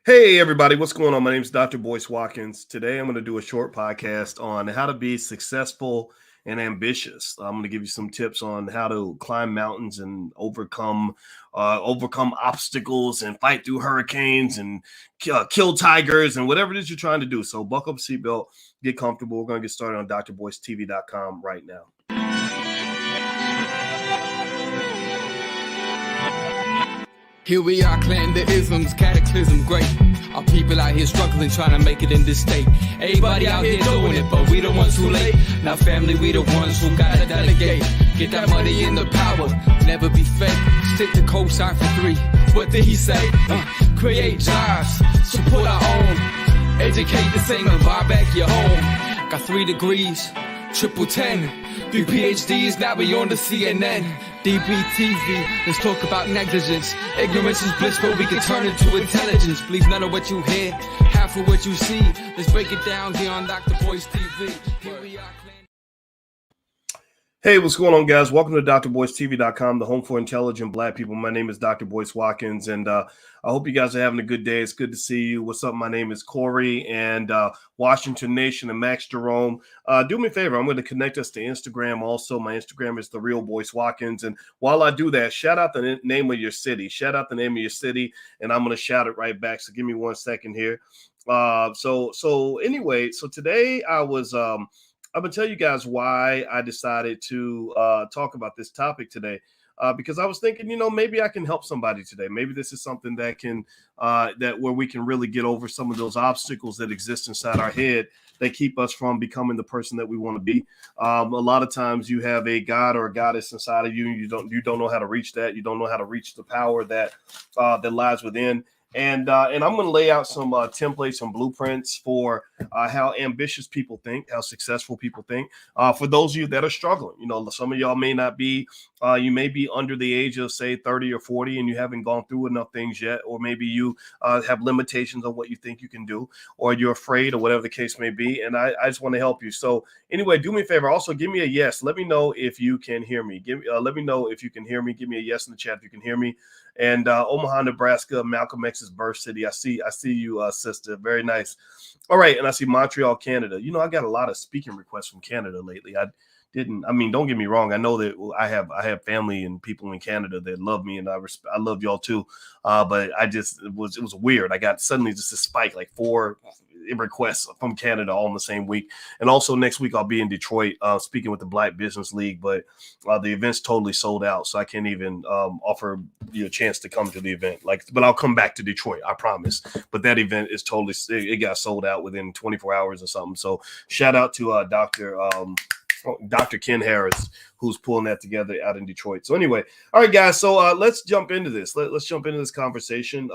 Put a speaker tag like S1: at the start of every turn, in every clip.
S1: Hey, everybody, what's going on? My name is Dr. Boyce Watkins. Today, I'm going to do a short podcast on how to be successful and ambitious. I'm going to give you some tips on how to climb mountains and overcome obstacles and fight through hurricanes and kill tigers and whatever it is you're trying to do. So, buckle up a seatbelt, get comfortable. We're going to get started on drboycetv.com right now.
S2: Here we are, clan the isms, cataclysm, great. Our people out here struggling, trying to make it in this state. Everybody out here doing it, but we the ones who late. Now family, we the ones who gotta delegate. Get that money in the power, never be fake. Stick to cosign for 3. What did he say? Create jobs, support our own. Educate the same and buy back your home. Got 3 degrees, triple 10. 3 PhDs, now we on the CNN. DBTV, let's talk about negligence. Ignorance is bliss, but we can turn it to intelligence. Believe none of what you hear, half of what you see. Let's break it down here on Dr. Boyce TV. Here we are.
S1: Hey, what's going on, guys? Welcome to drboycetv.com, the home for intelligent Black people. My name is Dr. Boyce Watkins, and I hope you guys are having a good day. It's good to see you. What's up? My name is Corey and Washington Nation and Max Jerome. Do me a favor. I'm going to connect us to Instagram also. My Instagram is The Real Boyce Watkins. And while I do that, shout out the name of your city. Shout out the name of your city, and I'm going to shout it right back. So give me 1 second here. So anyway, so today I'm going to tell you guys why I decided to talk about this topic today, because I was thinking, maybe I can help somebody today. Maybe this is something that can where we can really get over some of those obstacles that exist inside our head that keep us from becoming the person that we want to be. A lot of times you have a god or a goddess inside of you. You don't know how to reach that. You don't know how to reach the power that lies within. And I'm going to lay out some templates, some blueprints for how ambitious people think, how successful people think. For those of you that are struggling, some of y'all may not be, you may be under the age of, say, 30 or 40, and you haven't gone through enough things yet, or maybe you have limitations on what you think you can do, or you're afraid, or whatever the case may be. And I just want to help you. So anyway, do me a favor. Also, give me a yes. Let me know if you can hear me. Let me know if you can hear me. Give me a yes in the chat if you can hear me. And Omaha, Nebraska, Malcolm X's birth city. I see you, sister. Very nice. All right, and I see Montreal, Canada. I got a lot of speaking requests from Canada lately. Don't get me wrong. I know that I have family and people in Canada that love me, and I love y'all too. But it was weird. I got suddenly just a spike, like 4 requests from Canada all in the same week. And also next week I'll be in Detroit speaking with the Black Business League, but the event's totally sold out, so I can't even offer you a chance to come to the event. But I'll come back to Detroit, I promise. But that event is totally, it got sold out within 24 hours or something. So shout out to Dr. Ken Harris, who's pulling that together out in Detroit. So anyway, all right, guys. So let's jump into this. Let's jump into this conversation.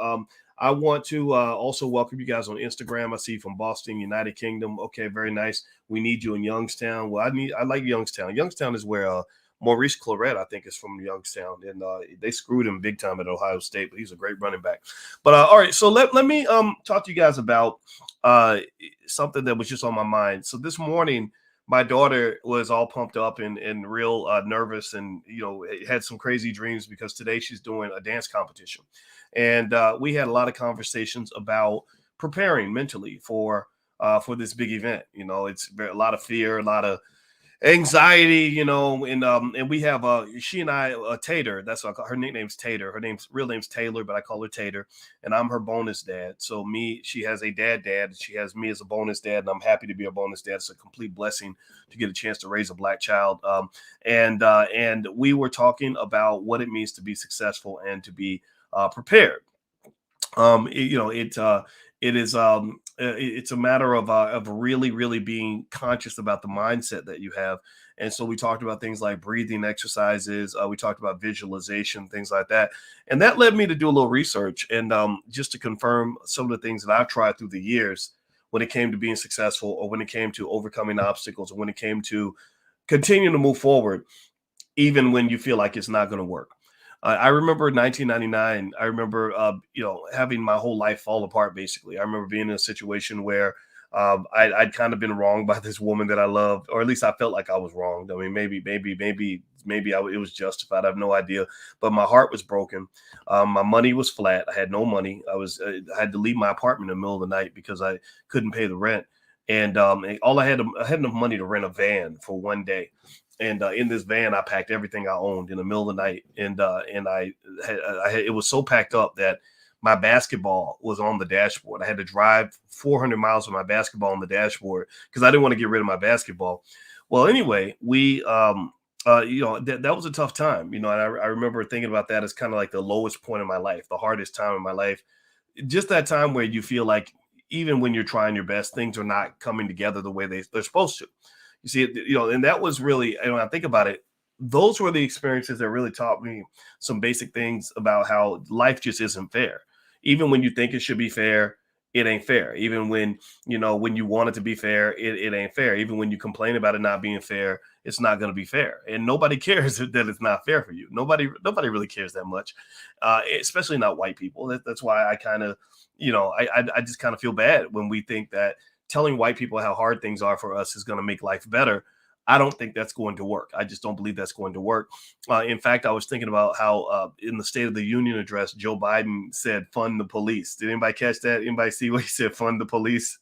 S1: I want to also welcome you guys on Instagram. I see you from Boston, United Kingdom. Okay, very nice. We need you in Youngstown. Well, I like Youngstown. Youngstown is where Maurice Clarett, I think, is from Youngstown, and they screwed him big time at Ohio State, but he's a great running back. But all right, so let me talk to you guys about something that was just on my mind. So this morning, my daughter was all pumped up and real nervous, and had some crazy dreams because today she's doing a dance competition, and we had a lot of conversations about preparing mentally for this big event. It's a lot of fear, a lot of anxiety, and we have she and I, Tater, that's what I call her. Nickname's Tater. Her real name's Taylor, but I call her Tater, and I'm her bonus dad. So she has a dad, she has me as a bonus dad, and I'm happy to be a bonus dad. It's a complete blessing to get a chance to raise a Black child. And we were talking about what it means to be successful and to be prepared. It's a matter of really, really being conscious about the mindset that you have. And so we talked about things like breathing exercises. We talked about visualization, things like that. And that led me to do a little research and just to confirm some of the things that I've tried through the years when it came to being successful, or when it came to overcoming obstacles, or when it came to continuing to move forward, even when you feel like it's not going to work. I remember 1999. I remember, having my whole life fall apart. Basically, I remember being in a situation where I'd kind of been wronged by this woman that I loved, or at least I felt like I was wronged. I mean, maybe maybe it was justified. I have no idea, but my heart was broken. My money was flat. I had no money. I had to leave my apartment in the middle of the night because I couldn't pay the rent. And I had enough money to rent a van for one day. And in this van, I packed everything I owned in the middle of the night. And it was so packed up that my basketball was on the dashboard. I had to drive 400 miles with my basketball on the dashboard because I didn't want to get rid of my basketball. Well, anyway, that was a tough time, and I remember thinking about that as kind of like the lowest point in my life, the hardest time in my life. Just that time where you feel like even when you're trying your best, things are not coming together the way they're supposed to. You see, and that was really, when I think about it, those were the experiences that really taught me some basic things about how life just isn't fair. Even when you think it should be fair, it ain't fair. Even when you want it to be fair, it ain't fair. Even when you complain about it not being fair, it's not going to be fair. And nobody cares that it's not fair for you. Nobody really cares that much, especially not white people. That's why I kind of, I just kind of feel bad when we think that telling white people how hard things are for us is going to make life better. I don't think that's going to work. I just don't believe that's going to work. In fact, I was thinking about how in the State of the Union address, Joe Biden said, fund the police. Did anybody catch that? Anybody see what he said, fund the police?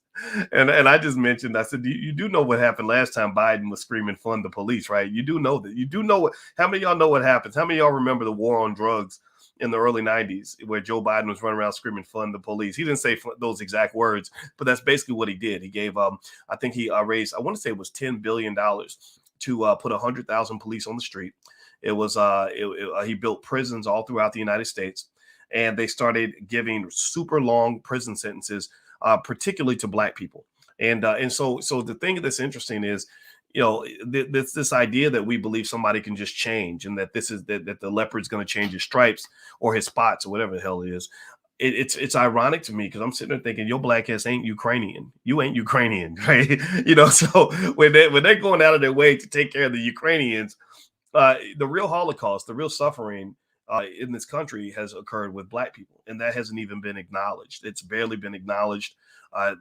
S1: And I just mentioned, I said, you do know what happened last time Biden was screaming, fund the police, right? You do know that. You do know how many of y'all know what happens? How many of y'all remember the war on drugs in the early 90s where Joe Biden was running around screaming, fund the police? He didn't say those exact words, but that's basically what he did. He gave, I think he raised, I want to say it was $10 billion to put 100,000 police on the street. It was, he built prisons all throughout the United States, and they started giving super long prison sentences, particularly to Black people. And so the thing that's interesting is, this idea that we believe somebody can just change and that that the leopard's going to change his stripes or his spots or whatever the hell it is. It's ironic to me because I'm sitting there thinking your black ass ain't Ukrainian. You ain't Ukrainian, right? So when they're going out of their way to take care of the Ukrainians, the real Holocaust, the real suffering in this country has occurred with Black people, and that hasn't even been acknowledged. It's barely been acknowledged.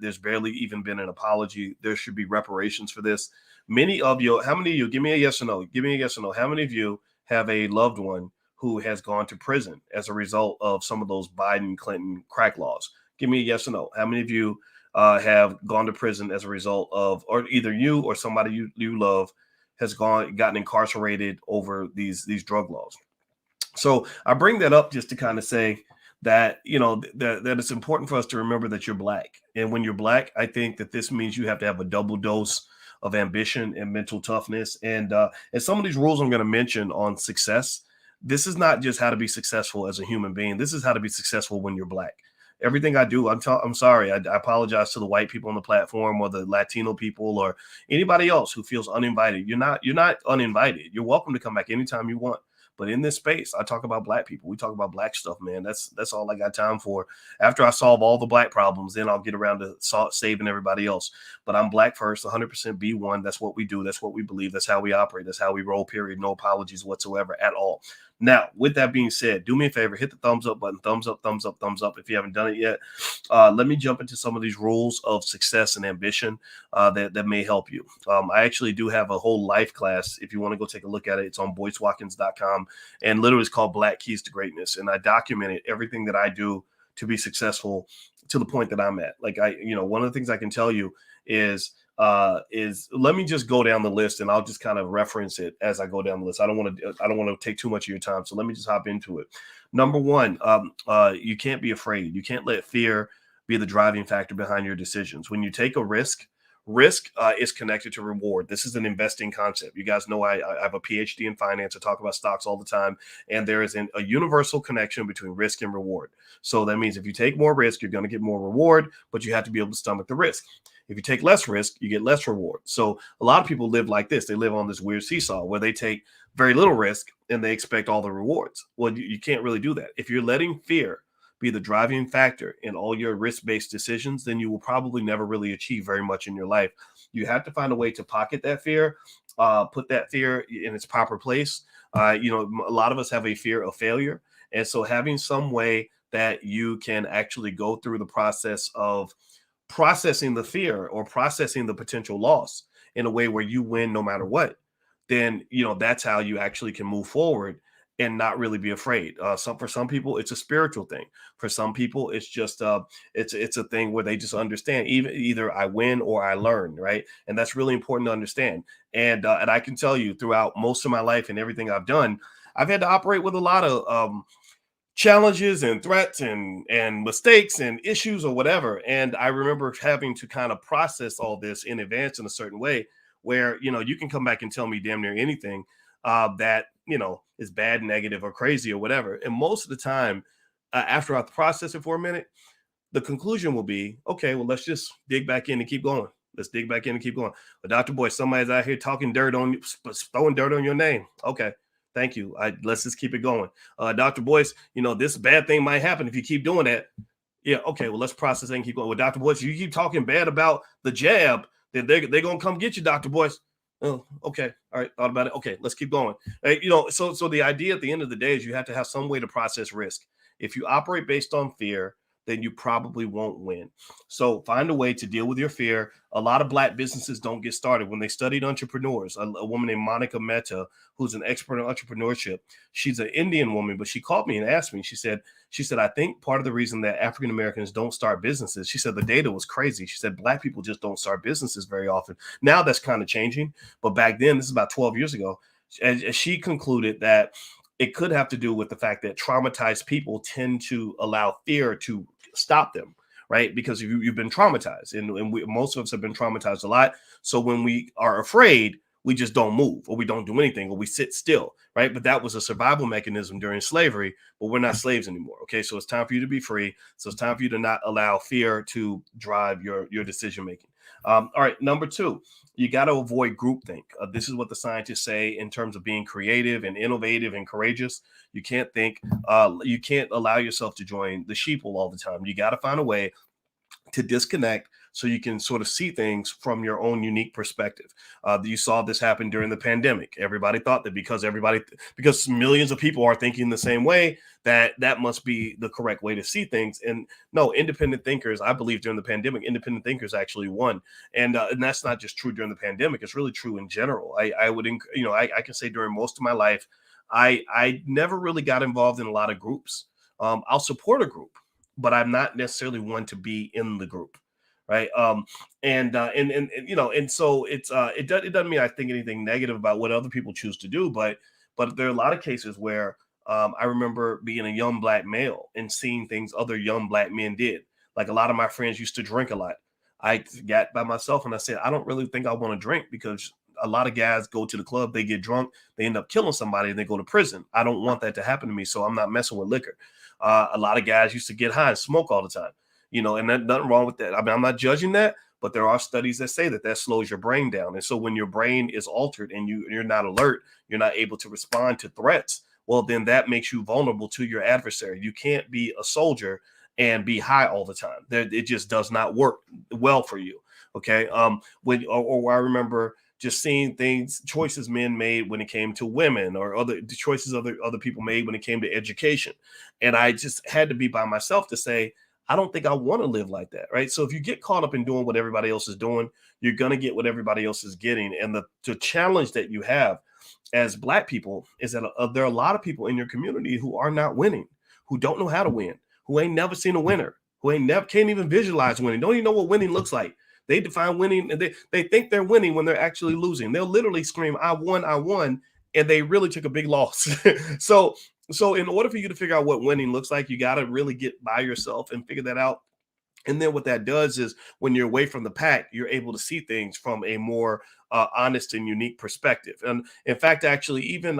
S1: There's barely even been an apology. There should be reparations for this. Many of you, how many of you, give me a yes or no, give me a yes or no. How many of you have a loved one who has gone to prison as a result of some of those Biden, Clinton crack laws? Give me a yes or no. How many of you have gone to prison as a result of, or either you or somebody you love has gotten incarcerated over these drug laws? So I bring that up just to kind of say that, that it's important for us to remember that you're Black. And when you're Black, I think that this means you have to have a double dose of ambition and mental toughness. And some of these rules I'm going to mention on success, this is not just how to be successful as a human being. This is how to be successful when you're Black. Everything I do, I'm sorry. I apologize to the white people on the platform or the Latino people or anybody else who feels uninvited. You're not uninvited. You're welcome to come back anytime you want. But in this space, I talk about Black people. We talk about Black stuff, man. That's all I got time for. After I solve all the Black problems, then I'll get around to saving everybody else. But I'm Black first, 100% B1. That's what we do. That's what we believe. That's how we operate. That's how we roll, period. No apologies whatsoever at all. Now, with that being said, do me a favor, hit the thumbs up button, thumbs up, thumbs up, thumbs up if you haven't done it yet. Let me jump into some of these rules of success and ambition that may help you. I actually do have a whole life class. If you want to go take a look at it, it's on boycewatkins.com, and literally it's called Black Keys to Greatness. And I documented everything that I do to be successful to the point that I'm at. Like one of the things I can tell you is let me just go down the list and I'll just kind of reference it as I go down the list. I don't want to take too much of your time. So let me just hop into it. Number one, you can't be afraid. You can't let fear be the driving factor behind your decisions. When you take a risk is connected to reward. This is an investing concept. You guys know I have a PhD in finance. I talk about stocks all the time. And there is a universal connection between risk and reward. So that means if you take more risk, you're going to get more reward, but you have to be able to stomach the risk. If you take less risk, you get less reward. So a lot of people live like this. They live on this weird seesaw where they take very little risk and they expect all the rewards. Well, you can't really do that. If you're letting fear be the driving factor in all your risk-based decisions, then you will probably never really achieve very much in your life. You have to find a way to pocket that fear, put that fear in its proper place. A lot of us have a fear of failure. And so having some way that you can actually go through the process of processing the fear or processing the potential loss in a way where you win no matter what, then, that's how you actually can move forward and not really be afraid. For some people, it's a spiritual thing. For some people, it's just it's a thing where they just understand either I win or I learn, right? And that's really important to understand. And I can tell you throughout most of my life and everything I've done, I've had to operate with a lot of challenges and threats and mistakes and issues or whatever. And I remember having to kind of process all this in advance in a certain way where, you can come back and tell me damn near anything that, is bad, negative, or crazy or whatever. And most of the time, after I process it for a minute, the conclusion will be, okay, well, let's just dig back in and keep going. Let's dig back in and keep going. But Dr. Boyce, somebody's out here talking dirt on you, throwing dirt on your name. Okay. Thank you. Let's just keep it going. Dr. Boyce, this bad thing might happen if you keep doing that. Yeah, okay, well, let's process and keep going. Well, Dr. Boyce, you keep talking bad about the jab, then they're going to come get you, Dr. Boyce. Oh, okay. All right, thought about it. Okay, let's keep going. So the idea at the end of the day is you have to have some way to process risk. If you operate based on fear, then you probably won't win. So find a way to deal with your fear. A lot of Black businesses don't get started. When they studied entrepreneurs, a woman named Monica Mehta, who's an expert in entrepreneurship, she's an Indian woman, but she called me and asked me, she said, I think part of the reason that African Americans don't start businesses, she said the data was crazy. She said Black people just don't start businesses very often. Now that's kind of changing, but back then, this is about 12 years ago, and she concluded that it could have to do with the fact that traumatized people tend to allow fear to stop them, right? Because you've been traumatized, and most of us have been traumatized a lot. So when we are afraid, we just don't move, or we don't do anything, or we sit still, right? But that was a survival mechanism during slavery, but we're not slaves anymore, okay? So it's time for you to be free. So it's time for you to not allow fear to drive your decision-making. All right, number 2, you got to avoid groupthink. This is what the scientists say in terms of being creative and innovative and courageous. You can't you can't allow yourself to join the sheeple all the time. You got to find a way to disconnect so you can sort of see things from your own unique perspective. You saw this happen during the pandemic. Everybody thought that because millions of people are thinking the same way, that must be the correct way to see things. And no, independent thinkers, I believe during the pandemic, independent thinkers actually won. And that's not just true during the pandemic. It's really true in general. I can say during most of my life, I never really got involved in a lot of groups. I'll support a group, but I'm not necessarily one to be in the group, right? And so it doesn't mean I think anything negative about what other people choose to do, but there are a lot of cases where I remember being a young Black male and seeing things other young Black men did. Like a lot of my friends used to drink a lot. I got by myself and I said, I don't really think I want to drink, because a lot of guys go to the club, they get drunk, they end up killing somebody, and they go to prison. I don't want that to happen to me, so I'm not messing with liquor. A lot of guys used to get high and smoke all the time, and there's nothing wrong with that. I mean, I'm not judging that, but there are studies that say that slows your brain down. And so when your brain is altered and you're not alert, you're not able to respond to threats, well, then that makes you vulnerable to your adversary. You can't be a soldier and be high all the time. It just does not work well for you. Okay. I remember just seeing choices men made when it came to women, or other choices other people made when it came to education. And I just had to be by myself to say, I don't think I want to live like that, right? So if you get caught up in doing what everybody else is doing, you're going to get what everybody else is getting. And the challenge that you have as Black people is that there are a lot of people in your community who are not winning, who don't know how to win, who ain't never seen a winner, who can't even visualize winning, don't even know what winning looks like. They define winning, and they think they're winning when they're actually losing. They'll literally scream, I won, and they really took a big loss. So in order for you to figure out what winning looks like, you got to really get by yourself and figure that out. And then what that does is when you're away from the pack, you're able to see things from a more honest and unique perspective. And in fact, actually, even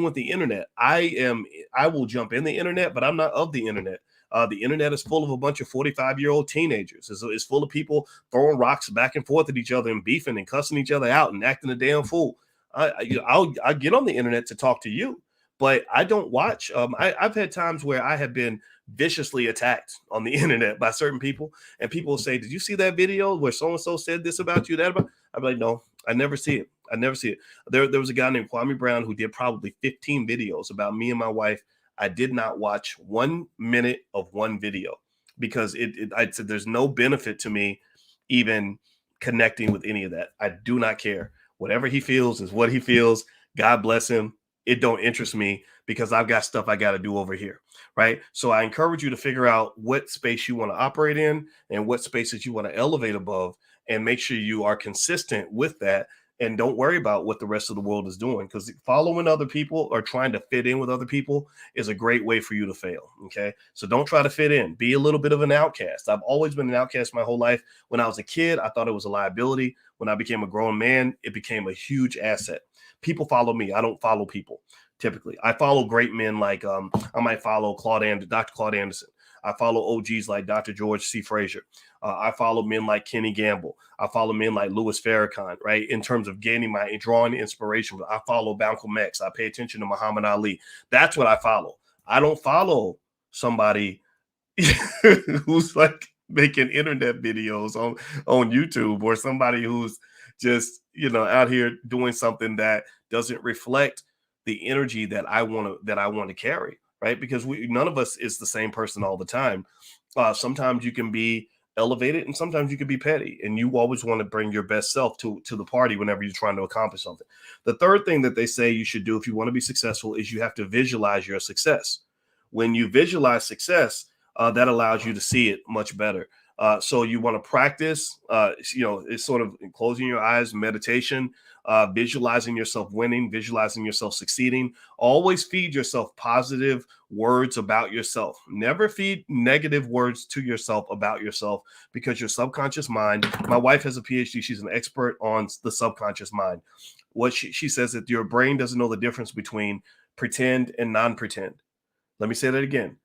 S1: with the internet, I will jump in the internet, but I'm not of the internet. The internet is full of a bunch of 45-year-old teenagers. It's full of people throwing rocks back and forth at each other and beefing and cussing each other out and acting a damn fool. I'll get on the internet to talk to you, but I don't watch. I've had times where I have been viciously attacked on the internet by certain people, and people will say, did you see that video where so-and-so said this about you, that about? I'm like, no, I never see it. I never see it. There was a guy named Kwame Brown who did probably 15 videos about me and my wife. I did not watch 1 minute of one video because I said there's no benefit to me even connecting with any of that. I do not care. Whatever he feels is what he feels. God bless him. It don't interest me because I've got stuff I got to do over here. Right. So I encourage you to figure out what space you want to operate in and what spaces you want to elevate above, and make sure you are consistent with that. And don't worry about what the rest of the world is doing, because following other people or trying to fit in with other people is a great way for you to fail. Okay. So don't try to fit in. Be a little bit of an outcast. I've always been an outcast my whole life. When I was a kid, I thought it was a liability. When I became a grown man, it became a huge asset. People follow me. I don't follow people. Typically, I follow great men like I might follow Dr. Claude Anderson. I follow OGs like Dr. George C. Frazier. I follow men like Kenny Gamble. I follow men like Louis Farrakhan, right? In terms of drawing inspiration. I follow Malcolm X. I pay attention to Muhammad Ali. That's what I follow. I don't follow somebody who's like making internet videos on YouTube, or somebody who's just, out here doing something that doesn't reflect the energy that I want to carry, right? Because none of us is the same person all the time. Sometimes you can be elevated and sometimes you can be petty, and you always want to bring your best self to the party whenever you're trying to accomplish something. The third thing that they say you should do if you want to be successful is you have to visualize your success. When you visualize success, that allows you to see it much better. So you want to practice, it's sort of closing your eyes, meditation, visualizing yourself winning, visualizing yourself succeeding. Always feed yourself positive words about yourself. Never feed negative words to yourself about yourself, because your subconscious mind, my wife has a PhD. She's an expert on the subconscious mind. What she says that your brain doesn't know the difference between pretend and non-pretend. Let me say that again.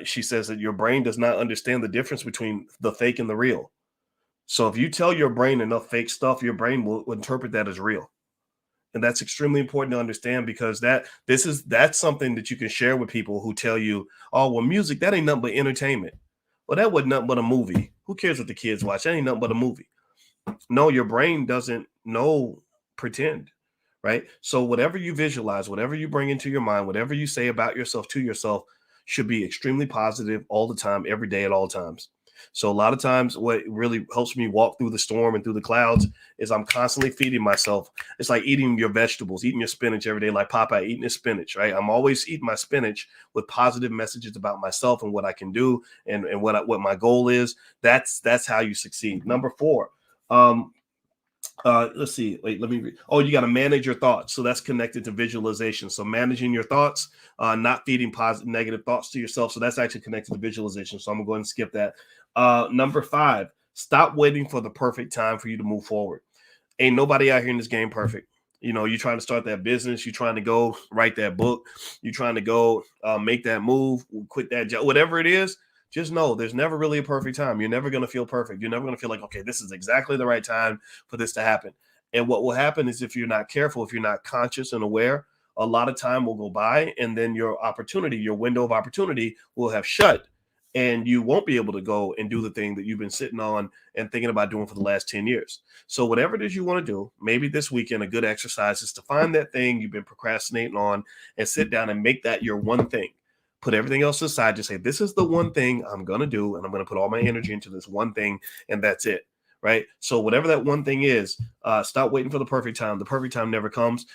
S1: She says that your brain does not understand the difference between the fake and the real. So if you tell your brain enough fake stuff, your brain will interpret that as real. And that's extremely important to understand, because that's something that you can share with people who tell you, oh, well, music, that ain't nothing but entertainment. Well, that wasn't nothing but a movie. Who cares what the kids watch? That ain't nothing but a movie. No, your brain doesn't know pretend, right? So whatever you visualize, whatever you bring into your mind, whatever you say about yourself to yourself should be extremely positive all the time, every day, at all times. So a lot of times what really helps me walk through the storm and through the clouds is I'm constantly feeding myself. It's like eating your vegetables, eating your spinach every day, like Popeye eating his spinach, right? I'm always eating my spinach with positive messages about myself and what I can do and what my goal is. That's how you succeed. Number 4, let's see. Wait, let me read. Oh, you got to manage your thoughts. So that's connected to visualization. So managing your thoughts, not feeding negative thoughts to yourself. So that's actually connected to visualization. So I'm gonna go ahead and skip that. Number 5, stop waiting for the perfect time for you to move forward. Ain't nobody out here in this game perfect. You're trying to start that business. You're trying to go write that book. You're trying to go make that move, quit that job, whatever it is. Just know there's never really a perfect time. You're never going to feel perfect. You're never going to feel like, okay, this is exactly the right time for this to happen. And what will happen is, if you're not careful, if you're not conscious and aware, a lot of time will go by, and then your window of opportunity will have shut, and you won't be able to go and do the thing that you've been sitting on and thinking about doing for the last 10 years. So whatever it is you want to do, maybe this weekend, a good exercise is to find that thing you've been procrastinating on and sit down and make that your one thing. Put everything else aside. Just say, this is the one thing I'm going to do, and I'm going to put all my energy into this one thing, and that's it, right? So whatever that one thing is, stop waiting for the perfect time. The perfect time never comes.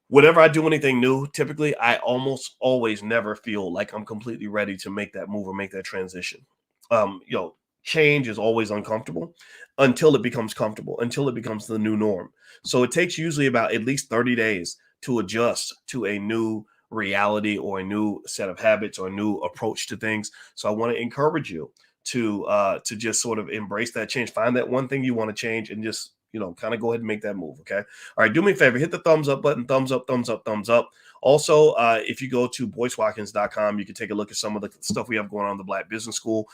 S1: Whenever I do anything new, typically I almost always never feel like I'm completely ready to make that move or make that transition. Change is always uncomfortable until it becomes comfortable, until it becomes the new norm. So it takes usually about at least 30 days to adjust to a new reality or a new set of habits or a new approach to things. So I want to encourage you to just sort of embrace that change. Find that one thing you want to change and just, kind of go ahead and make that move. Okay. All right. Do me a favor, hit the thumbs up button, thumbs up, thumbs up, thumbs up. Also, if you go to boycewatkins.com, you can take a look at some of the stuff we have going on in the Black Business School.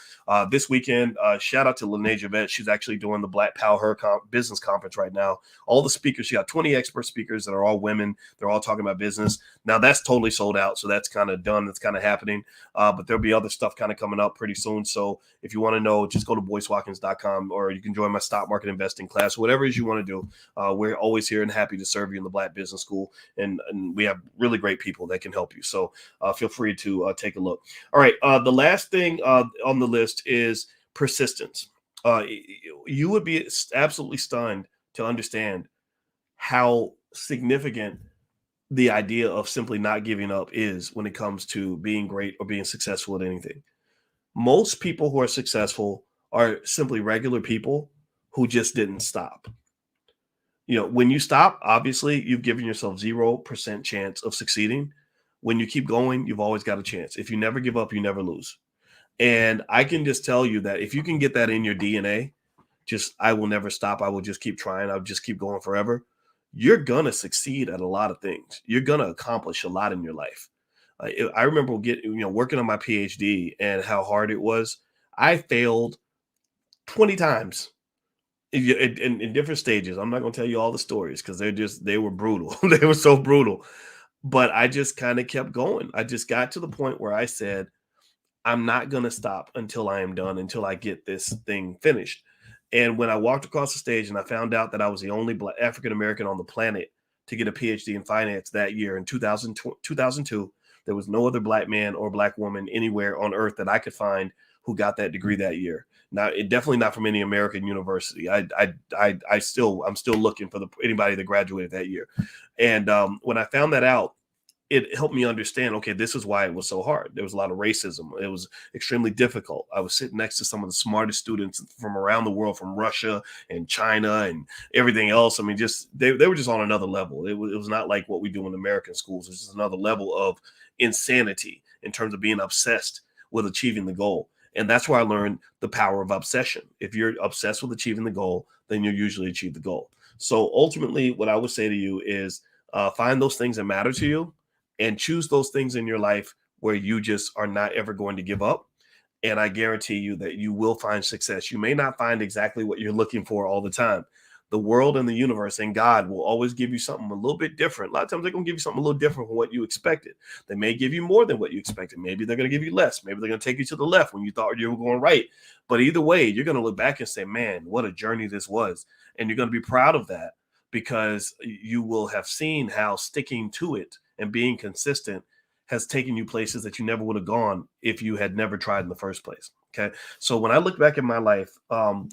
S1: This weekend, shout out to Lene Javette. She's actually doing the Black Power Her Business Conference right now. All the speakers, she got 20 expert speakers that are all women. They're all talking about business. Now, that's totally sold out, so that's kind of done. That's kind of happening. But there'll be other stuff kind of coming up pretty soon. So if you want to know, just go to boycewatkins.com, or you can join my stock market investing class, whatever it is you want to do. We're always here and happy to serve you in the Black Business School. And we have really great people that can help you. So feel free to take a look. All right. The last thing on the list is persistence. You would be absolutely stunned to understand how significant the idea of simply not giving up is when it comes to being great or being successful at anything. Most people who are successful are simply regular people who just didn't stop. When you stop, obviously you've given yourself 0% chance of succeeding. When you keep going, you've always got a chance. If you never give up, you never lose. And I can just tell you that if you can get that in your DNA, I will never stop. I will just keep trying. I'll just keep going forever. You're going to succeed at a lot of things. You're going to accomplish a lot in your life. I remember working on my PhD and how hard it was. I failed 20 times in different stages. I'm not going to tell you all the stories because they were brutal. They were so brutal. But I just kind of kept going. I just got to the point where I said, I'm not going to stop until I am done, until I get this thing finished. And when I walked across the stage and I found out that I was the only African-American on the planet to get a PhD in finance that year in 2002, there was no other Black man or Black woman anywhere on earth that I could find who got that degree that year. Now, it definitely not from any American university. I'm still looking for anybody that graduated that year. And when I found that out, it helped me understand, okay, this is why it was so hard. There was a lot of racism. It was extremely difficult. I was sitting next to some of the smartest students from around the world, from Russia and China and everything else. I mean, they were just on another level. It was not like what we do in American schools. It's just another level of insanity in terms of being obsessed with achieving the goal. And that's where I learned the power of obsession. If you're obsessed with achieving the goal, then you'll usually achieve the goal. So ultimately, what I would say to you is find those things that matter to you and choose those things in your life where you just are not ever going to give up. And I guarantee you that you will find success. You may not find exactly what you're looking for all the time. The world and the universe and God will always give you something a little bit different. A lot of times they're going to give you something a little different from what you expected. They may give you more than what you expected. Maybe they're going to give you less. Maybe they're going to take you to the left when you thought you were going right. But either way, you're going to look back and say, man, what a journey this was. And you're going to be proud of that because you will have seen how sticking to it and being consistent has taken you places that you never would have gone if you had never tried in the first place. Okay. So when I look back at my life, I'm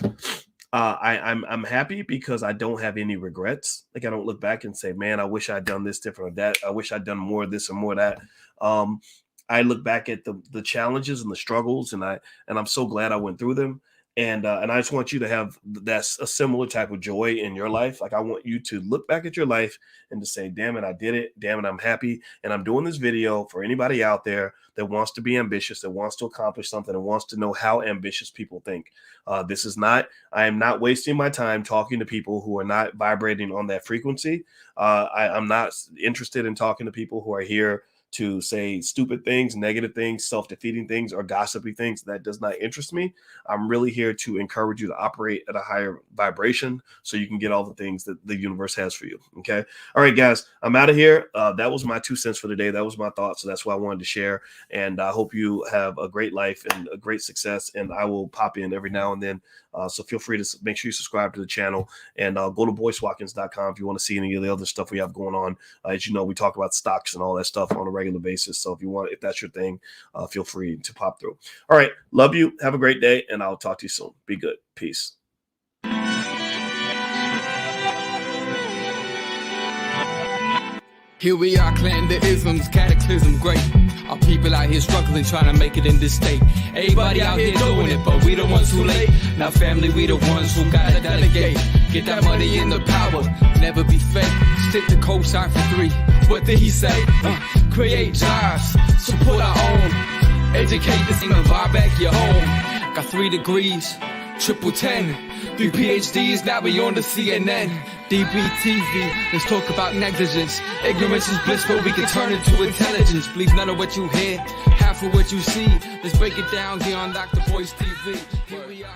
S1: happy because I don't have any regrets. Like I don't look back and say, man, I wish I'd done this different or that. I wish I'd done more of this or more of that. I look back at the challenges and the struggles, and I'm so glad I went through them. And I just want you to have that's a similar type of joy in your life. Like I want you to look back at your life and to say, damn it, I did it. Damn it, I'm happy. And I'm doing this video for anybody out there that wants to be ambitious, that wants to accomplish something and wants to know how ambitious people think. I am not wasting my time talking to people who are not vibrating on that frequency. I'm not interested in talking to people who are here to say stupid things, negative things, self-defeating things, or gossipy things. That does not interest me. I'm really here to encourage you to operate at a higher vibration so you can get all the things that the universe has for you. Okay. All right, guys, I'm out of here. That was my 2 cents for the day. That was my thoughts. So that's what I wanted to share. And I hope you have a great life and a great success. And I will pop in every now and then. So feel free to make sure you subscribe to the channel and go to boycewatkins.com if you want to see any of the other stuff we have going on. As you know, we talk about stocks and all that stuff on a regular basis. So if that's your thing, feel free to pop through. All right. Love you. Have a great day. And I'll talk to you soon. Be good. Peace.
S2: Here we are, clan the isms, cataclysm great. Our people out here struggling, trying to make it in this state. Everybody out here doing it, but we the ones who late. Now family, we the ones who gotta delegate. Get that money in the power, never be fake. Stick to cosign for 3. What did he say? Create jobs, support our own. Educate this thing and buy back your home. Got 3 degrees, triple 10. 3 PhDs, now we on the CNN. DBTV, let's talk about negligence. Ignorance is bliss, but we can turn it to intelligence. Believe none of what you hear, half of what you see. Let's break it down here on Dr. Boyce TV. Here we are.